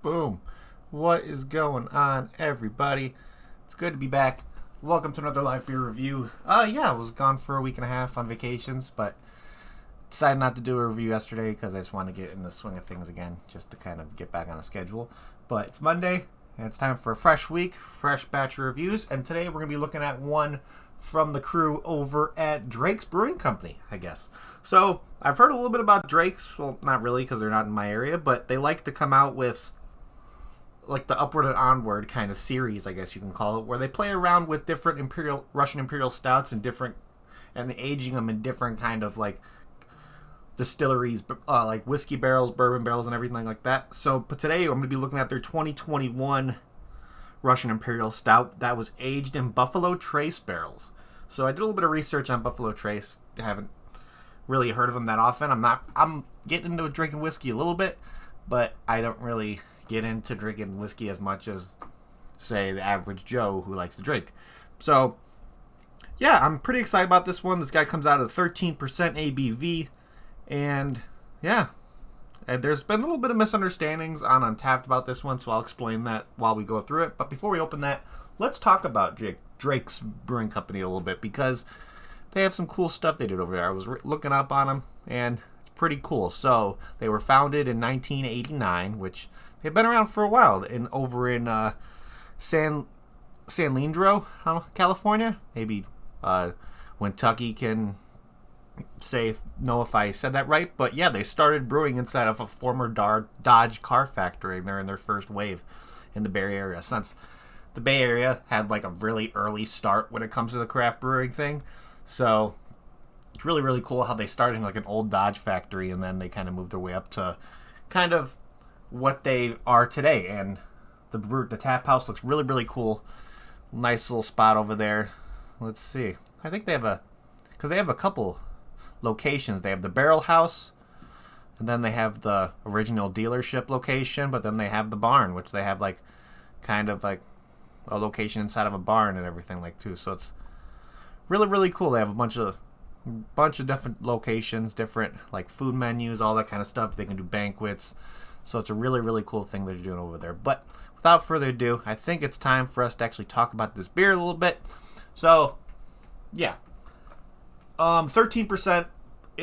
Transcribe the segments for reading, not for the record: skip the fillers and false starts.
Boom. What is going on, everybody? It's good to be back. Welcome to another live beer review. I was gone for a week and a half on vacations, but decided not to do a review yesterday because I just want to get in the swing of things again, just to kind of get back on a schedule. But it's Monday, and it's time for a fresh week, fresh batch of reviews, and today we're going to be looking at one from the crew over at Drake's Brewing Company, I guess. So, I've heard a little bit about Drake's. Well, not really, because they're not in my area, but they like to come out with like the Upward and Onward kind of series, I guess you can call it, where they play around with different Russian Imperial stouts and aging them in different kind of like distilleries, like whiskey barrels, bourbon barrels, and everything like that. So, but today I'm going to be looking at their 2021 Russian Imperial Stout that was aged in Buffalo Trace barrels. So I did a little bit of research on Buffalo Trace. I haven't really heard of them that often. I'm getting into drinking whiskey a little bit, but I don't really get into drinking whiskey as much as, say, the average Joe who likes to drink. So, yeah, I'm pretty excited about this one. This guy comes out at 13% ABV, and yeah, and there's been a little bit of misunderstandings on Untapped about this one, so I'll explain that while we go through it. But before we open that, let's talk about Drake's Brewing Company a little bit, because they have some cool stuff they did over there. I was looking up on them, and it's pretty cool. So, they were founded in 1989, which they've been around for a while, over in San Leandro, California. Maybe Kentucky can know if I said that right, but yeah, they started brewing inside of a former Dodge car factory, and they're in their first wave in the Bay Area, since the Bay Area had like a really early start when it comes to the craft brewing thing. So it's really, really cool how they started in like an old Dodge factory, and then they kind of moved their way up to kind of what they are today. And the tap house looks really, really cool. Nice little spot over there. Let's see. I think they have a couple locations. They have the Barrel House, and then they have the original dealership location, but then they have the barn, which they have like kind of like a location inside of a barn and everything like too. So it's really, really cool. They have a bunch of different locations, different like food menus, all that kind of stuff. They can do banquets. So it's a really, really cool thing they're doing over there. But without further ado, I think it's time for us to actually talk about this beer a little bit. So, yeah. 13%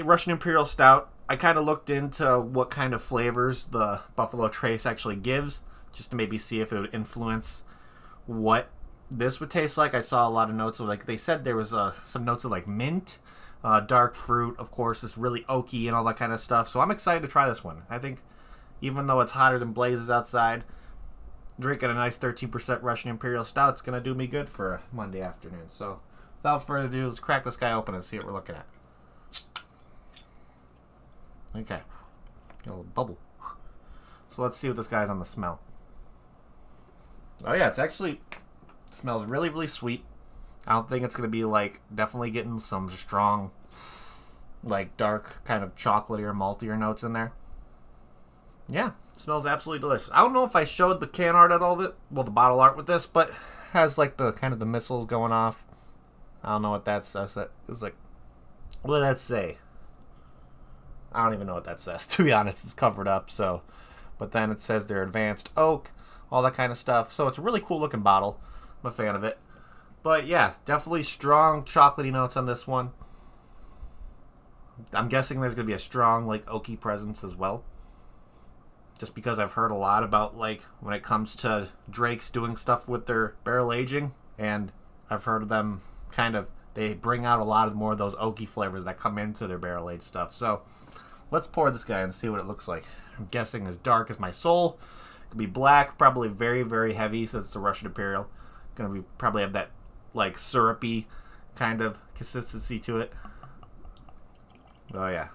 Russian Imperial Stout. I kind of looked into what kind of flavors the Buffalo Trace actually gives, just to maybe see if it would influence what this would taste like. I saw a lot of notes of, like, they said there was some notes of like mint, dark fruit, of course, it's really oaky and all that kind of stuff. So I'm excited to try this one. I think even though it's hotter than blazes outside, drinking a nice 13% Russian Imperial Stout is going to do me good for a Monday afternoon. So without further ado, let's crack this guy open and see what we're looking at. Okay. Got a little bubble. So let's see what this guy's on the smell. Oh yeah, it smells really, really sweet. I don't think it's going to be like, definitely getting some strong, like dark kind of chocolatey or maltier notes in there. Yeah, smells absolutely delicious. I don't know if I showed the can art at all of it, well, the bottle art with this, but has like the kind of the missiles going off. I don't know what that says. It's like, what did that say? I don't even know what that says, to be honest. It's covered up, so. But then it says they're advanced oak, all that kind of stuff. So it's a really cool looking bottle. I'm a fan of it. But yeah, definitely strong chocolatey notes on this one. I'm guessing there's going to be a strong like oaky presence as well. Just because I've heard a lot about like when it comes to Drake's doing stuff with their barrel aging, and I've heard of them they bring out a lot of more of those oaky flavors that come into their barrel aged stuff. So let's pour this guy and see what it looks like. I'm guessing as dark as my soul. It could be black, probably very, very heavy since it's the Russian Imperial. Probably have that like syrupy kind of consistency to it. Oh yeah.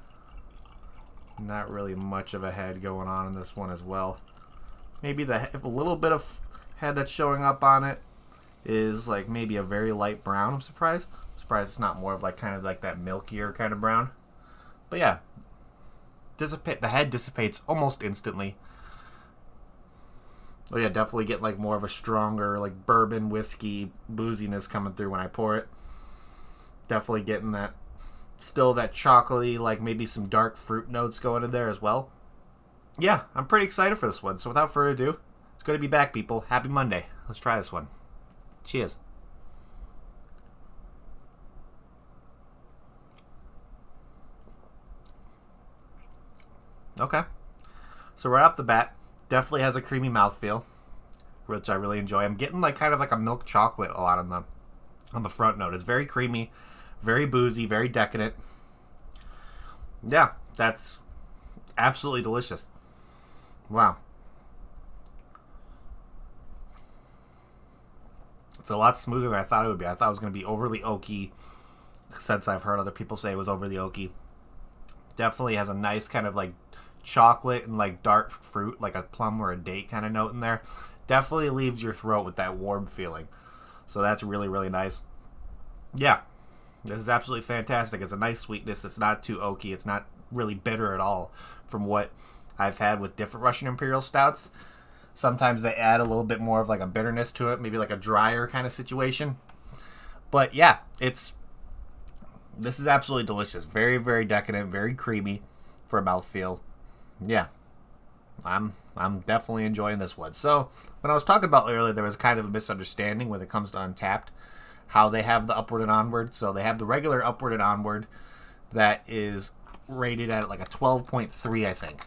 Not really much of a head going on in this one as well. Maybe if a little bit of head that's showing up on it is like maybe a very light brown. I'm surprised it's not more of like kind of like that milkier kind of brown. But yeah, the head dissipates almost instantly. Oh yeah, definitely get like more of a stronger like bourbon whiskey booziness coming through when I pour it. Definitely getting that, still that chocolatey, like maybe some dark fruit notes going in there as well. yeah, I'm pretty excited for this one. So without further ado, it's good to be back, people. Happy Monday. Let's try this one. Cheers. Okay. So right off the bat, definitely has a creamy mouthfeel, which I really enjoy. I'm getting like kind of like a milk chocolate a lot on the front note. It's very creamy, very boozy, very decadent. Yeah, that's absolutely delicious. Wow. It's a lot smoother than I thought it would be. I thought it was going to be overly oaky, since I've heard other people say it was overly oaky. Definitely has a nice kind of like chocolate and like dark fruit, like a plum or a date kind of note in there. Definitely leaves your throat with that warm feeling. So that's really, really nice. Yeah, this is absolutely fantastic. It's a nice sweetness. It's not too oaky. It's not really bitter at all from what I've had with different Russian Imperial Stouts. Sometimes they add a little bit more of like a bitterness to it, maybe like a drier kind of situation. But yeah, this is absolutely delicious. Very, very decadent, very creamy for a mouthfeel. Yeah, I'm definitely enjoying this one. So when I was talking about earlier, there was kind of a misunderstanding when it comes to Untapped, how they have the Upward and Onward. So they have the regular Upward and Onward that is rated at like a 12.3, I think,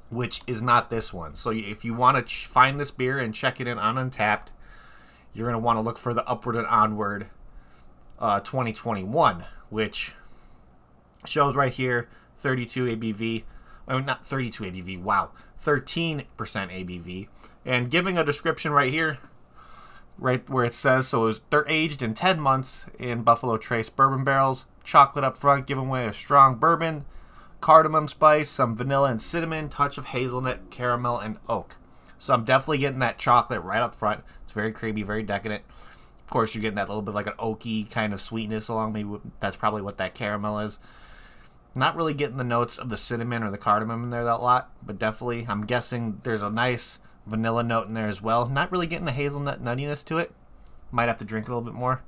which is not this one. So if you want to find this beer and check it in on Untapped, you're going to want to look for the Upward and Onward 2021, which shows right here 32 ABV. Oh, not 32 ABV, wow. 13% ABV. And giving a description right here, right where it says, so they're aged in 10 months in Buffalo Trace bourbon barrels. Chocolate up front, giving away a strong bourbon. Cardamom spice, some vanilla and cinnamon, touch of hazelnut, caramel, and oak. So I'm definitely getting that chocolate right up front. It's very creamy, very decadent. Of course, you're getting that little bit like an oaky kind of sweetness along. Maybe that's probably what that caramel is. Not really getting the notes of the cinnamon or the cardamom in there that lot, but definitely, I'm guessing there's a nice vanilla note in there as well. Not really getting the hazelnut nuttiness to it. Might have to drink a little bit more.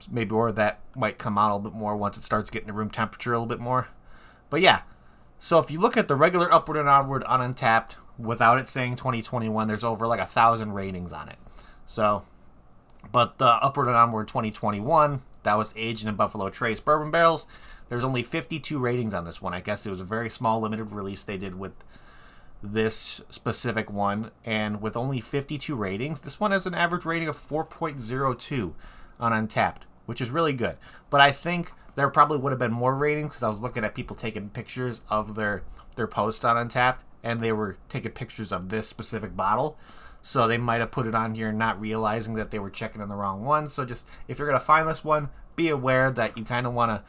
Maybe, or that might come out a little bit more once it starts getting to room temperature a little bit more. But yeah, so if you look at the regular Upward and Onward on Untapped, without it saying 2021, there's over like 1,000 ratings on it. So, but the Upward and Onward 2021, that was aged in Buffalo Trace bourbon barrels. There's only 52 ratings on this one. I guess it was a very small limited release they did with this specific one. And with only 52 ratings, this one has an average rating of 4.02 on Untapped, which is really good. But I think there probably would have been more ratings because I was looking at people taking pictures of their post on Untapped, and they were taking pictures of this specific bottle. So they might have put it on here not realizing that they were checking on the wrong one. So just, if you're going to find this one, be aware that you kind of want to,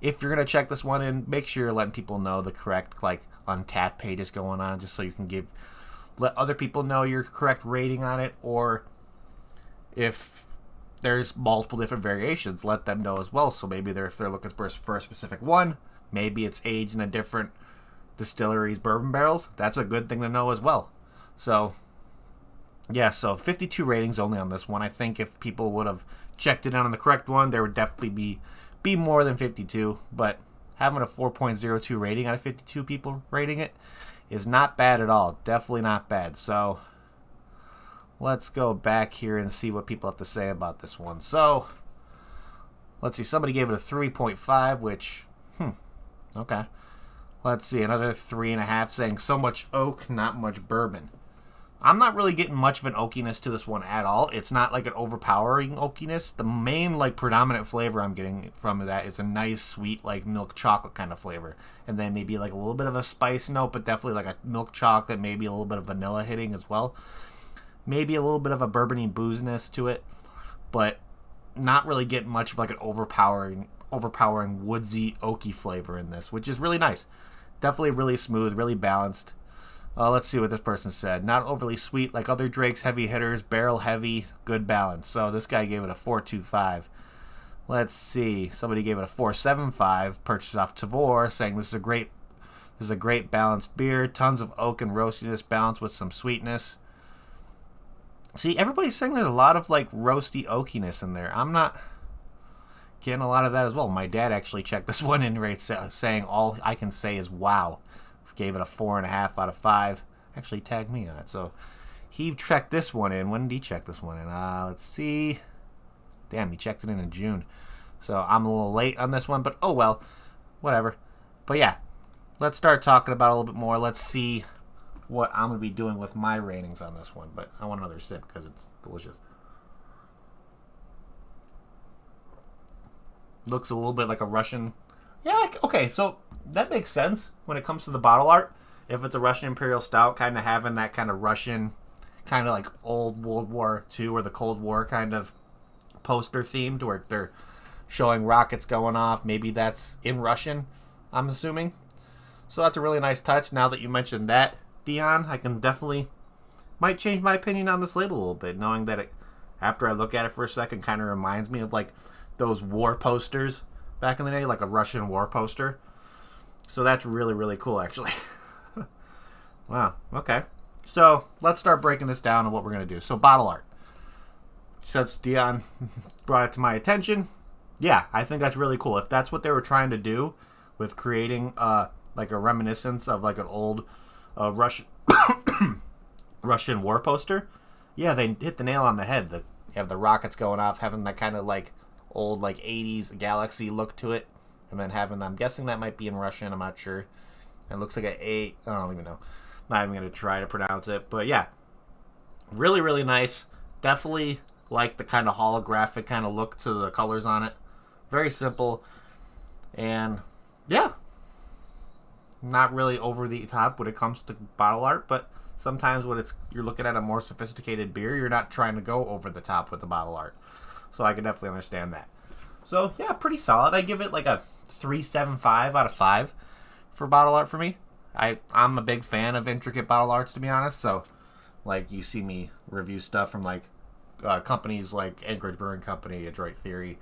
if you're going to check this one in, make sure you're letting people know the correct, like, Untapped page is going on, just so you can let other people know your correct rating on it, or if there's multiple different variations, let them know as well. So maybe if they're looking for a specific one, maybe it's aged in a different distillery's bourbon barrels. That's a good thing to know as well. So, yeah, so 52 ratings only on this one. I think if people would have checked it out on the correct one, there would definitely be more than 52, but having a 4.02 rating out of 52 people rating it is not bad at all. Definitely not bad. So let's go back here and see what people have to say about this one. So let's see. Somebody gave it a 3.5, which, okay. Let's see. Another 3.5 saying so much oak, not much bourbon. I'm not really getting much of an oakiness to this one at all. It's not like an overpowering oakiness. The main, like, predominant flavor I'm getting from that is a nice, sweet, like, milk chocolate kind of flavor. And then maybe, like, a little bit of a spice note, but definitely, like, a milk chocolate, maybe a little bit of vanilla hitting as well. Maybe a little bit of a bourbony booziness to it, but not really getting much of, like, an overpowering, woodsy, oaky flavor in this, which is really nice. Definitely really smooth, really balanced. Let's see what this person said. Not overly sweet like other Drake's heavy hitters. Barrel heavy. Good balance. So this guy gave it a 4.25. Let's see. Somebody gave it a 4.75. Purchased off Tavor, saying this is a great balanced beer. Tons of oak and roastiness balanced with some sweetness. See, everybody's saying there's a lot of like roasty oakiness in there. I'm not getting a lot of that as well. My dad actually checked this one in, right, saying all I can say is wow gave it a 4.5 out of 5. Actually tagged me on it. So he checked this one in. When did he check this one in? Let's see. Damn, he checked it in June. So I'm a little late on this one, but oh well. Whatever. But yeah, let's start talking about it a little bit more. Let's see what I'm going to be doing with my ratings on this one. But I want another sip because it's delicious. Looks a little bit like a Russian. Yeah, okay, so that makes sense when it comes to the bottle art. If it's a Russian Imperial Stout, kind of having that kind of Russian, kind of like old World War II or the Cold War kind of poster themed where they're showing rockets going off. Maybe that's in Russian, I'm assuming. So that's a really nice touch. Now that you mentioned that, Dion, I can definitely might change my opinion on this label a little bit, knowing that it, after I look at it for a second, kind of reminds me of like those war posters back in the day, like a Russian war poster. So that's really, really cool, actually. Wow, okay. So let's start breaking this down and what we're going to do. So bottle art. Since Dion brought it to my attention, yeah, I think that's really cool. If that's what they were trying to do with creating like a reminiscence of like an old Russian Russian war poster, yeah, they hit the nail on the head. You have the rockets going off, having that kind of like old like 80s galaxy look to it, and then having, I'm guessing that might be in Russian, I'm not sure. It looks like I don't even know. Not even going to try to pronounce it, but yeah, really, really nice. Definitely like the kind of holographic kind of look to the colors on it. Very simple, and yeah, not really over the top when it comes to bottle art, but sometimes when you're looking at a more sophisticated beer, you're not trying to go over the top with the bottle art. So I can definitely understand that. So yeah, pretty solid. I give it like a 3.75 out of 5 for bottle art for me. I'm a big fan of intricate bottle arts, to be honest. So like you see me review stuff from like companies like Anchorage Brewing Company, Adroit Theory.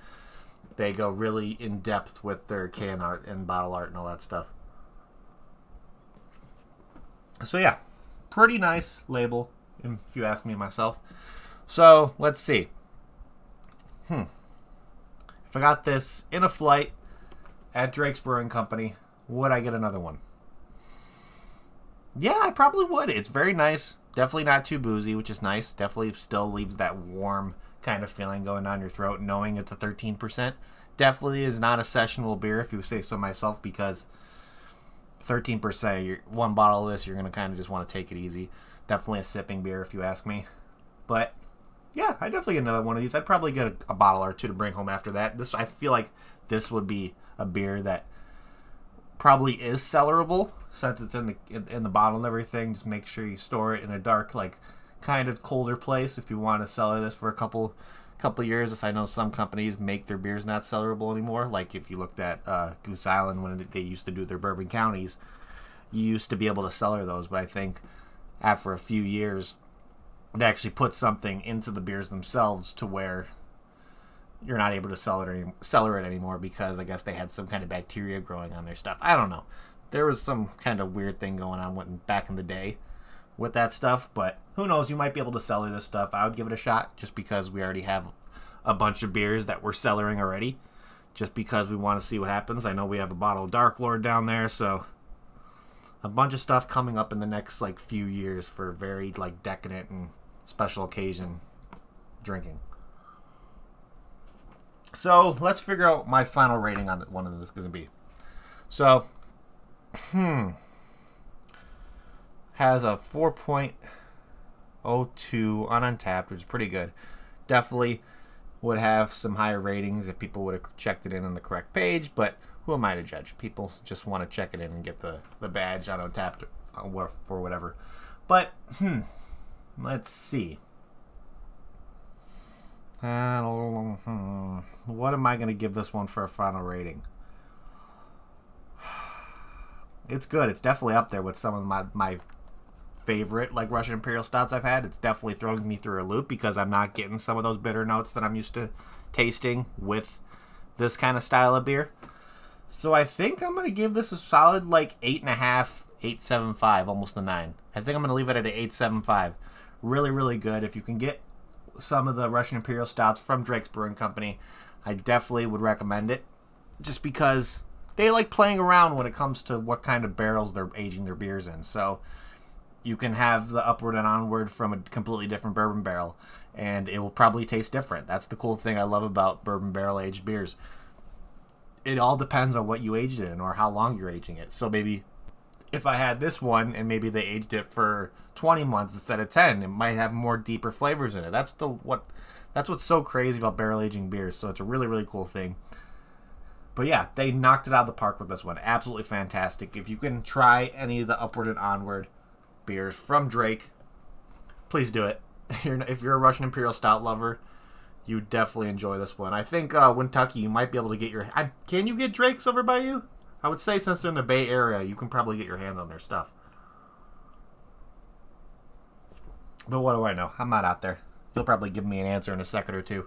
They go really in depth with their can art and bottle art and all that stuff. So yeah, pretty nice label, if you ask me myself. So let's see. If I got this in a flight at Drake's Brewing Company, would I get another one? Yeah, I probably would. It's very nice. Definitely not too boozy, which is nice. Definitely still leaves that warm kind of feeling going down your throat, knowing it's a 13%. Definitely is not a sessionable beer, if you say so myself, because 13%, one bottle of this, you're going to kind of just want to take it easy. Definitely a sipping beer, if you ask me. But yeah, I definitely get another one of these. I'd probably get a bottle or two to bring home after that. I feel like this would be a beer that probably is cellarable, since it's in the bottle and everything. Just make sure you store it in a dark, like kind of colder place if you want to cellar this for a couple years. I know some companies make their beers not cellarable anymore. Like if you looked at Goose Island when they used to do their bourbon counties, you used to be able to cellar those. But I think after a few years, they actually put something into the beers themselves to where you're not able to cellar it anymore, because I guess they had some kind of bacteria growing on their stuff. I don't know. There was some kind of weird thing going on back in the day with that stuff, but who knows? You might be able to cellar this stuff. I would give it a shot, just because we already have a bunch of beers that we're cellaring already, just because we want to see what happens. I know we have a bottle of Dark Lord down there, so a bunch of stuff coming up in the next like few years for very like decadent and special occasion drinking. So let's figure out my final rating on one of this is going to be. So, has a 4.02 on Untappd, which is pretty good. Definitely would have some higher ratings if people would have checked it in on the correct page, but who am I to judge? People just want to check it in and get the badge on Untappd for whatever. But, let's see. What am I going to give this one for a final rating? It's good. It's definitely up there with some of my favorite like Russian Imperial Stouts I've had. It's definitely throwing me through a loop, because I'm not getting some of those bitter notes that I'm used to tasting with this kind of style of beer. So I think I'm going to give this a solid like 8.5, 8.75, almost a 9. I think I'm going to leave it at an 8.75. Really, really good. If you can get some of the Russian Imperial Stouts from Drake's Brewing Company, I definitely would recommend it, just because they like playing around when it comes to what kind of barrels they're aging their beers in. So you can have the Upward and Onward from a completely different bourbon barrel, and it will probably taste different. That's the cool thing I love about bourbon barrel aged beers. It all depends on what you aged it in or how long you're aging it. So maybe if I had this one and maybe they aged it for 20 months instead of 10, it might have more deeper flavors in it. That's what's so crazy about barrel aging beers. So it's a really, really cool thing. But yeah, they knocked it out of the park with this one. Absolutely fantastic. If you can try any of the Upward and Onward beers from Drake, please do it. If you're a Russian Imperial Stout lover, you definitely enjoy this one. I think Kentucky, you might be able to get your... Can you get Drake's over by you? I would say since they're in the Bay Area, you can probably get your hands on their stuff. But what do I know? I'm not out there. You'll probably give me an answer in a second or two.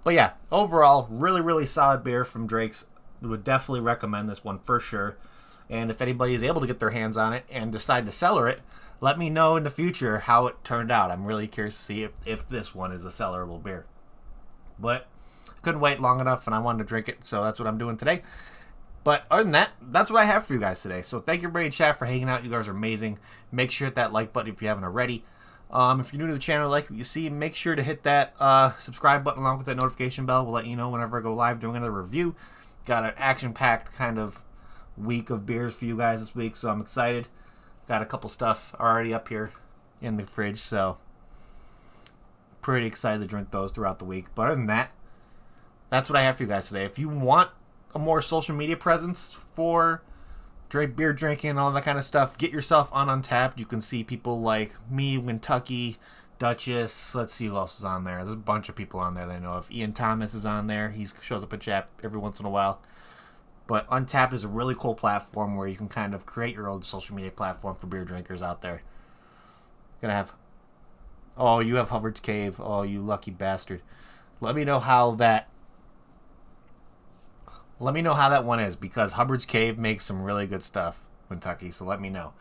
But yeah, overall, really, really solid beer from Drake's. We would definitely recommend this one for sure. And if anybody is able to get their hands on it and decide to cellar it, let me know in the future how it turned out. I'm really curious to see if this one is a cellarable beer. But couldn't wait long enough, and I wanted to drink it, so that's what I'm doing today. But other than that, that's what I have for you guys today. So thank you, everybody in chat, for hanging out. You guys are amazing. Make sure to hit that like button if you haven't already. If you're new to the channel, like what you see, make sure to hit that subscribe button along with that notification bell. We'll let you know whenever I go live doing another review. Got an action-packed kind of week of beers for you guys this week, so I'm excited. Got a couple stuff already up here in the fridge, so pretty excited to drink those throughout the week. But other than that, that's what I have for you guys today. If you want a more social media presence for beer drinking and all that kind of stuff, get yourself on Untappd. You can see people like me, Kentucky, Duchess. Let's see who else is on there. There's a bunch of people on there that I know of. Ian Thomas is on there. He shows up in chat every once in a while. But Untappd is a really cool platform where you can kind of create your own social media platform for beer drinkers out there. Gonna have... Oh, you have Hubbard's Cave. Oh, you lucky bastard. Let me know how that one is, because Hubbard's Cave makes some really good stuff, Kentucky, so let me know.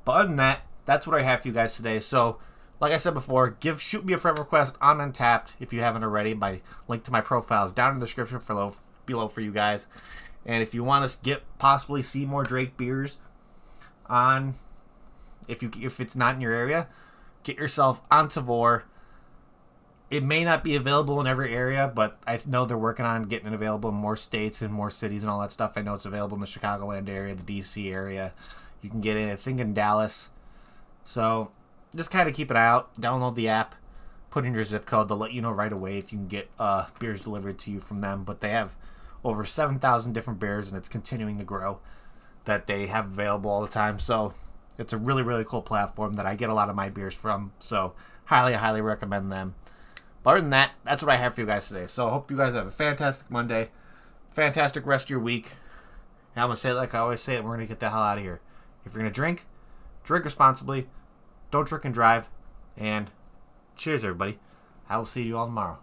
But other than that, that's what I have for you guys today. So, like I said before, shoot me a friend request on Untappd if you haven't already. My link to my profile is down in the description below for you guys. And if you want to possibly see more Drake beers on, if it's not in your area, get yourself on Tavour. It may not be available in every area, but I know they're working on getting it available in more states and more cities and all that stuff. I know it's available in the Chicagoland area, the DC area. You can get it, I think, in Dallas. So just kind of keep an eye out. Download the app. Put in your zip code. They'll let you know right away if you can get beers delivered to you from them. But they have over 7,000 different beers, and it's continuing to grow that they have available all the time. So it's a really, really cool platform that I get a lot of my beers from. So highly, highly recommend them. But other than that, that's what I have for you guys today. So I hope you guys have a fantastic Monday, fantastic rest of your week. And I'm going to say it like I always say it, we're going to get the hell out of here. If you're going to drink, drink responsibly. Don't drink and drive. And cheers, everybody. I will see you all tomorrow.